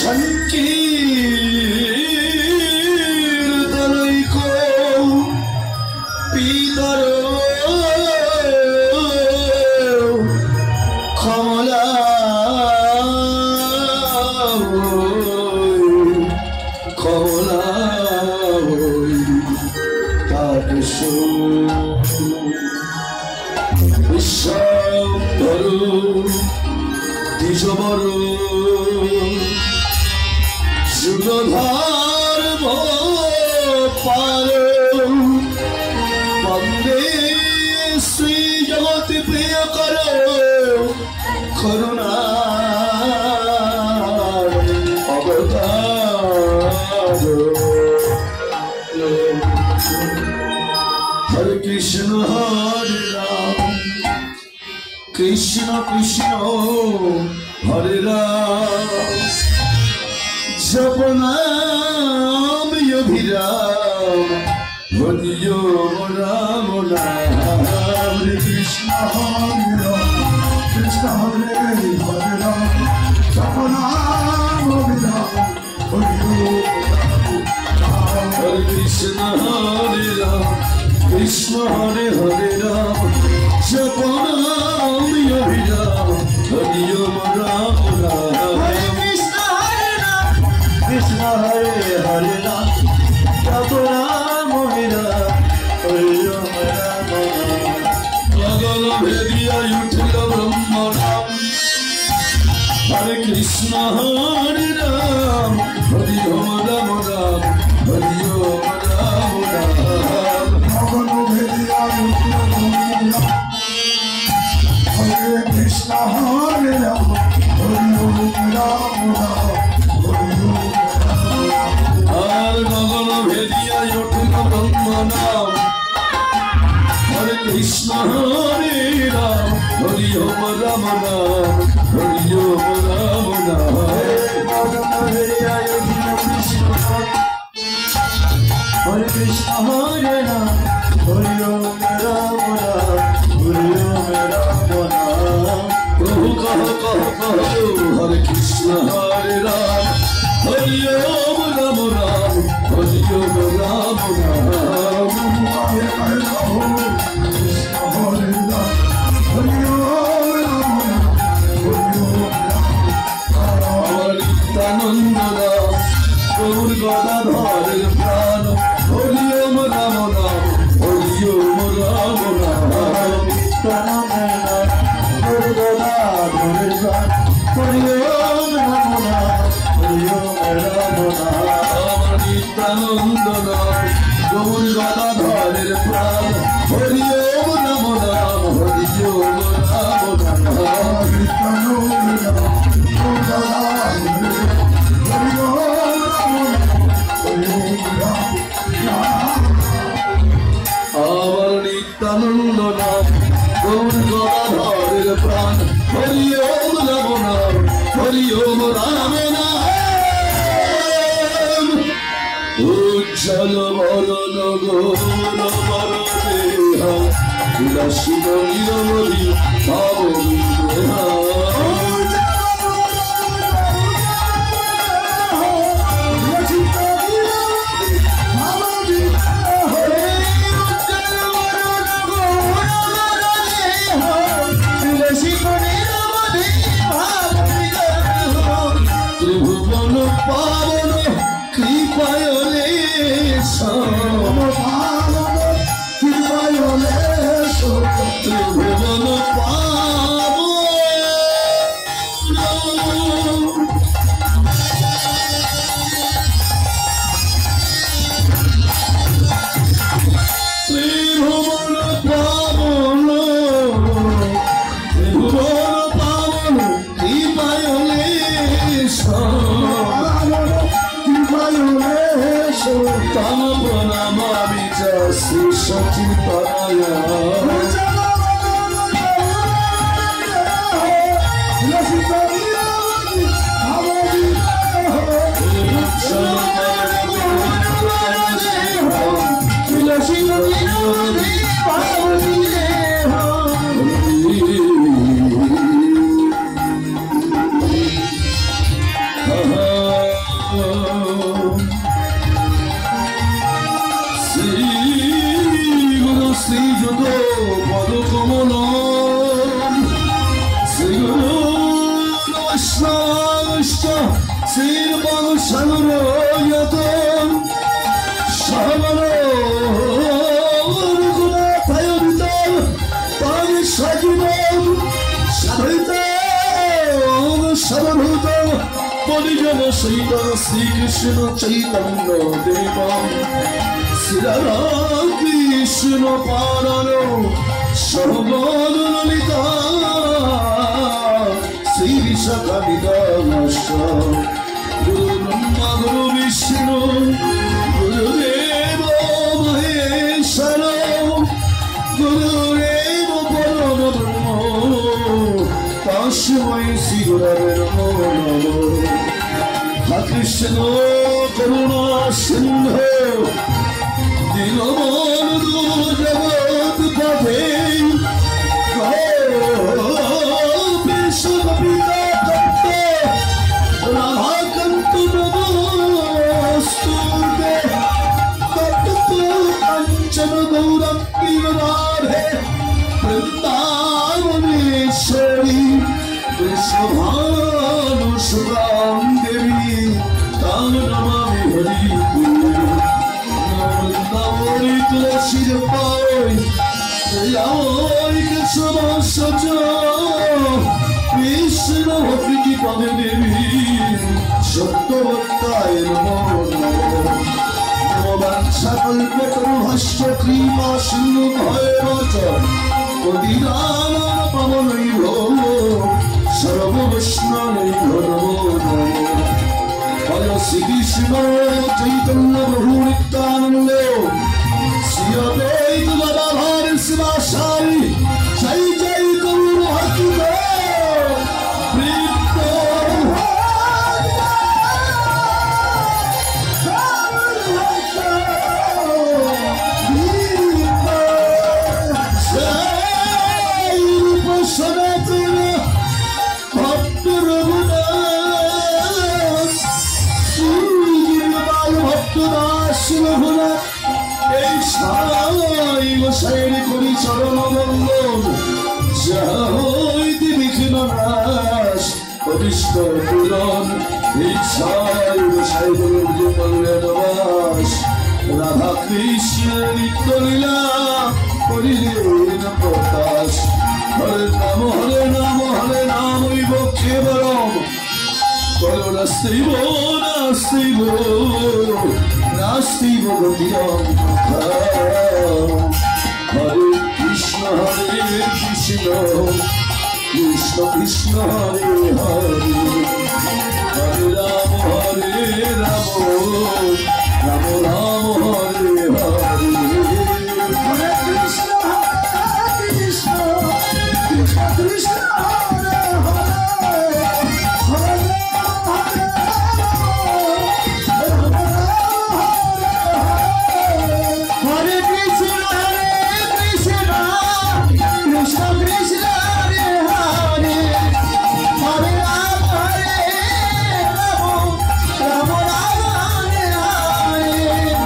সংকীর্তনৈকো পিতর কমলা কমলা তাপস বিশ্বম্ভর দ্বিজবর যুগধর পাল বন্দে শ্রী জগৎ প্রিয় কর করুণা অবতার হরে কৃষ্ণ হরে রাম কৃষ্ণ কৃষ্ণ হরে রাম जप नाम अभिराम हरिओ राम राम हरे कृष्ण हरे राम जप नाम अभिराम हरे कृष्ण हरे राम कृष्ण हरे हरे राम जप नाम अभिराम हरिओ Ram Ram Krishna Hare Hare Ram, Japa Ram Hare Hare Ram, Gagana Bhediya Yutila Brahma Ram, Hare Krishna Hare Ram, Hare Ram Ram Ram, Hare Ram Ram Ram, Gagana Bhediya Yutila Brahma Ram, Hare Krishna Hare Ram, Hare Ram Ram Ram. गगन भेदिया उठिल ब्रह्म नाम हरे कृष्ण हरे राम हरि ओम राम राम हरि ओम राम राम गगन भेदिया उठिल कृष्ण हरे कृष्ण हरे राम हरि ओम राम राम हरि ओम राम राम प्रभु कहो हरे कृष्ण हरे राम हरि ओम राम राम हरि ओम राम राम हरे राम हरे राम हरि ओम राम राम नित्यानंद दास गौर गदाधर प्राण हरि ओम राम राम हरि ओम राम राम नित्यानंद गौर गदाधर प्राण हरि ओम राम राम नित्यानंद गौर गदाधर प्राण हरि ओम राम राम हरि ओम राम राम नित्यानंद गौर गदाधर हरि ओम राम हरि ओम राम আমার নিত্যানন্দ নাম গৌর গদাধর প্রাণ হরি ওম রাম নাম হরি ওম রাম নাম উজ্জ্বল বরণ গৌর বর দেহা উদাসীন নিরবধি ভাব বিদেহা ত্রিভুবন পাবন কৃপায়লে ত্রিভুবন तम प्रणमामि च श्री सचिताय শ্রীরূপং সাগরয়তম সহবরো রঘুনাথায়বিতম তং সজীবম সাধুতম সর্বভূতম পরিজন সহিত শ্রীকৃষ্ণ চৈতন্য দেবম শ্রীরামকৃষ্ণ পালন সর্বললিতা শ্রী বিশাখাবিদাস গুরু ব্রহ্মা গুরু বিষ্ণু গুরুদেব মহেশ্বর গুরুদেব পরম ব্রহ্ম তস্मै শ্রী গুরবে নমঃ। কৃষ্ণ করুণা সিন্ধু দীনবন্ধু জগৎপতে রাধাকান্ত নমস্তুতে তপ্ত কাঞ্চন গৌরঙ্গী রাধে বৃন্দাবনেশ্বরী বিশ্বভানু সুদাম দেবী তাং নমামি হরি বৃন্দাবনী তুলসীর পাই কেশব সচ কৃষ্ণ ভক্তি পদে দেবী সত্যবত্তায় নমঃ কল্পতরুভশ্চ কৃপা সিন্ধু ভয়বচ পতিতানাং পাবনৈঃ সর্ববৈষ্ণবৈঃ নমো নমঃ। জয় শ্রীকৃষ্ণ চৈতন্য প্রভু নিত্যানন্দ শ্রী অদ্বৈত গদাধর শিবাসারি জয় জয় গৌর ভক্তি চরণ বল্লভ যাহা হইতে বিঘ্ন নাশ অভিষ্ট পূরণ ইচ্ছায় সাইবাস রাধা কৃষ্ণের নিত্য লীলা করিলেন প্রকাশ। হরে নাম হইব কেবলম করুণাস্তেইব নাস্তেইব নাস্তেইব গতিরম। হরে Krishna Krishna Krishna Hare Hare Hare Ram Ram Ram Hare Hare Hare Krishna Krishna Krishna Hare Hare Hare Hare Krishna Krishna Krishna Hare Hare Hare Rama Rama Rama Rama Hare Hare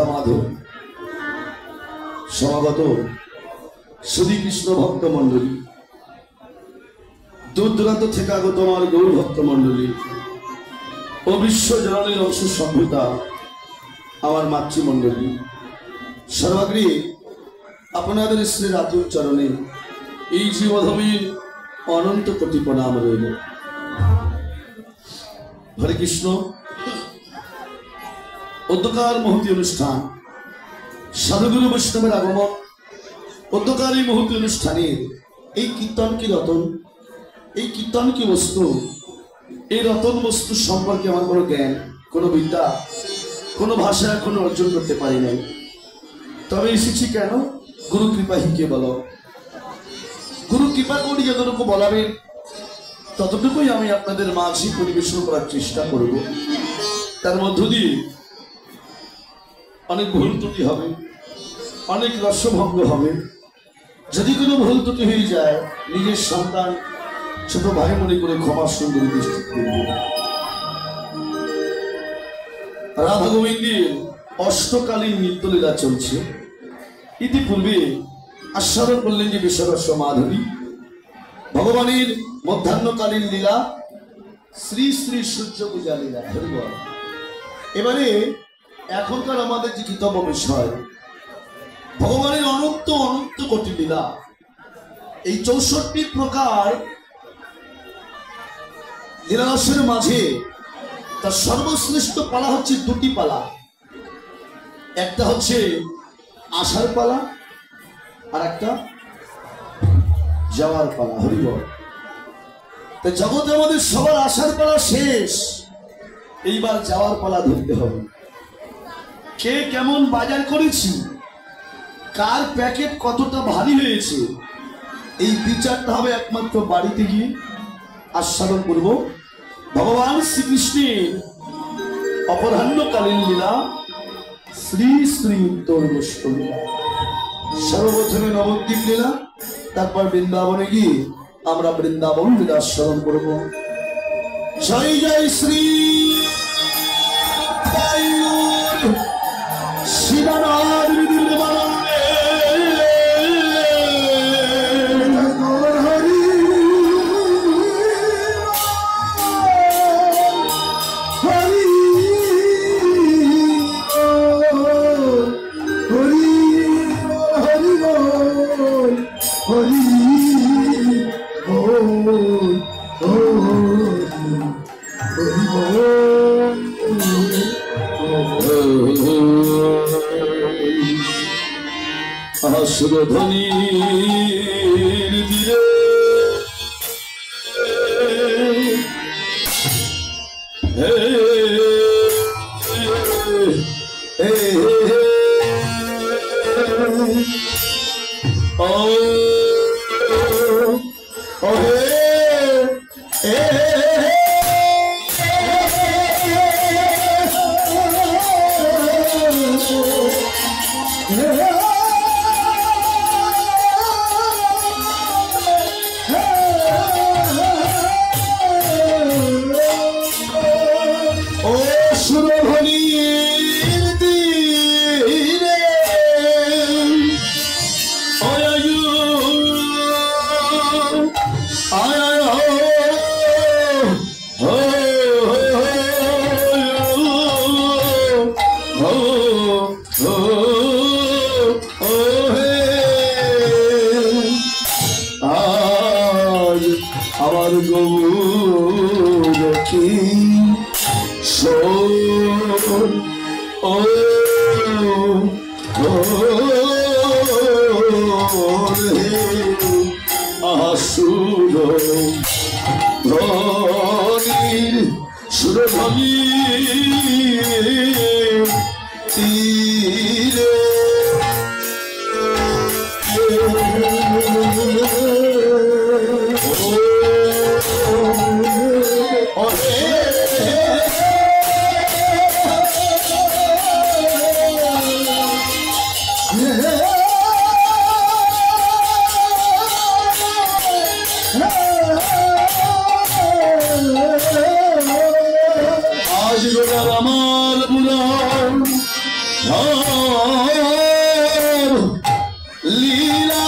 Radha Madhav সমাগত শ্রী কৃষ্ণ ভক্ত মন্ডলী, দূর দূরান্ত থেকে আগত আমার গৌর ভক্ত মন্ডলী ও বিশ্ব জননীর অংশ সভ্যতা আমার মাতৃমণ্ডলী, সর্বাগ্রে আপনাদের শ্রীর আতুর চরণে এই জীবধমীর অনন্ত কোটি প্রণাম রইল। হরে কৃষ্ণ। অধ্যকার মহতি অনুষ্ঠান, সাধুগুরু বৈষ্ণবের আগমন, অধ্যকার এই মহতি অনুষ্ঠানের এই কীর্তন কি রতন, এই কীর্তন কি বস্তু, এই রতন বস্তু সম্পর্কে আমার কোনো জ্ঞান, কোনো বিদ্যা, কোনো ভাষা এখনো অর্জন করতে পারি নাই। তবে এসেছি কেন? গুরু কৃপা হিকে বল। গুরু কৃপা করি যতটুকু বলাবেন ততটুকুই আমি আপনাদের মাঝে পরিবেশন করার চেষ্টা করব। তার মধ্য দিয়ে অনেক ভুল ত্রুটি হবে, অনেক রসভঙ্গ হবে। যদি কোনো ভুল ত্রুটি হয়ে যায়, নিজের সন্তান ছোট ভাই মনে করে ক্ষমা সুন্দরী দৃষ্টি করবে। রাধা গোবিন্দের অষ্টকালীন নৃত্যলীলা চলছে। ইতিপূর্বে আস্বাদন করলেন যে বিশ্বরস মাধুরী, ভগবানের মধ্যাহ্নকালীন লীলা, শ্রী শ্রী সূর্য পূজা লীলা। এবারে এখনকার আমাদের যে কীর্তব্য বিষয়, ভগবানের অনন্ত অনন্ত কোটি লীলা, এই 64 প্রকার লীলারসের মাঝে তার সর্বশ্রেষ্ঠ পালা হচ্ছে দুটি পালা। একটা হচ্ছে আসার পালা, আর একটা যাওয়ার পালা। হরিবল। তো জগতে আমাদের সবার আসার পালা শেষ, এইবার যাওয়ার পালা ধরতে হবে। কে কেমন বাজার করেছি, কার প্যাকেট কতটা ভারী হয়েছে, এই বিচারটা হবে একমাত্র বাড়িতে গিয়ে আস্বাদন করব ভগবান শ্রীকৃষ্ণের অপরাহ্নকালীন লীলা, শ্রী শ্রী উত্তর গোষ্ঠ লীলা। সর্বপ্রথমে নবদ্বীপ লীলা, তারপর বৃন্দাবনে গিয়ে আমরা বৃন্দাবন লীলা আস্বাদন করব। জয় জয় শ্রী শিবানাথ বিদির সুরধ্বনির দিলে লীলা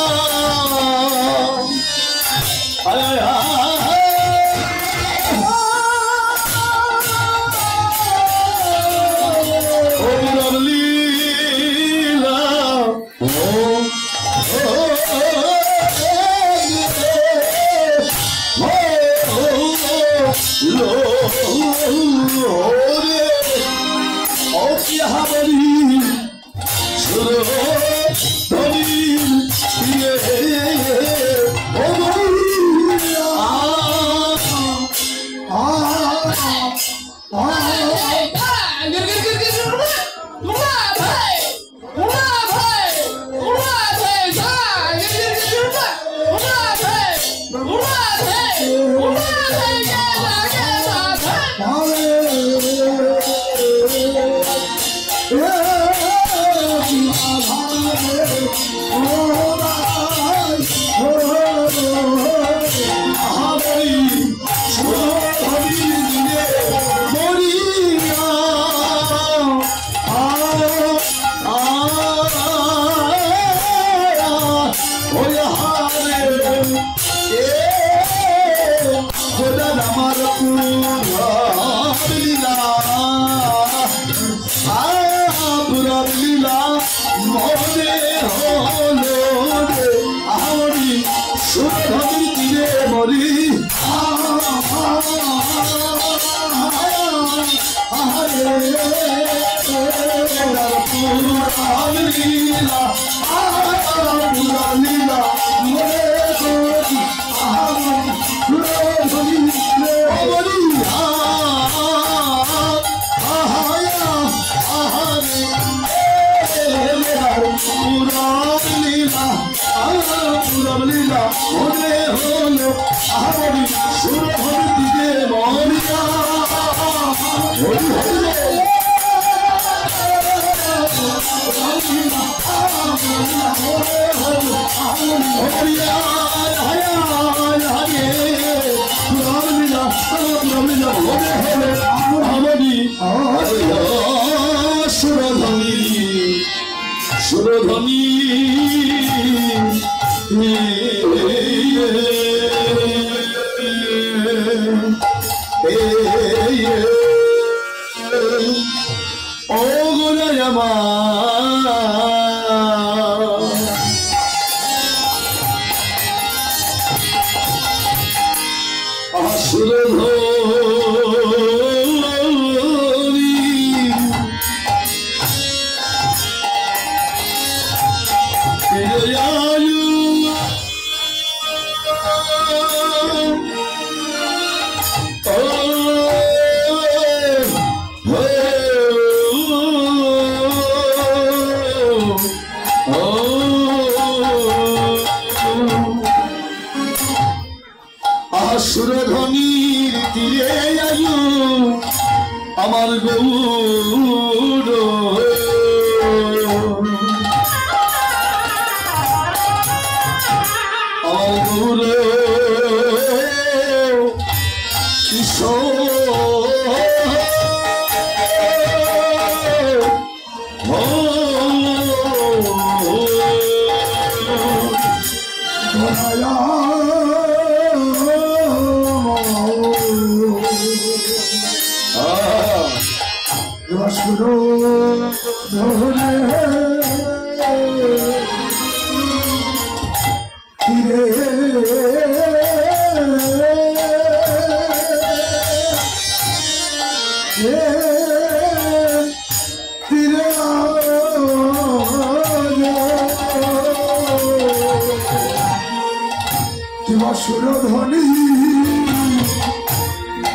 সুরধ্বনি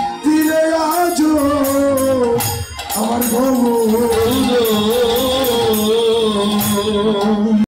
তীরে আজ আমার গৌর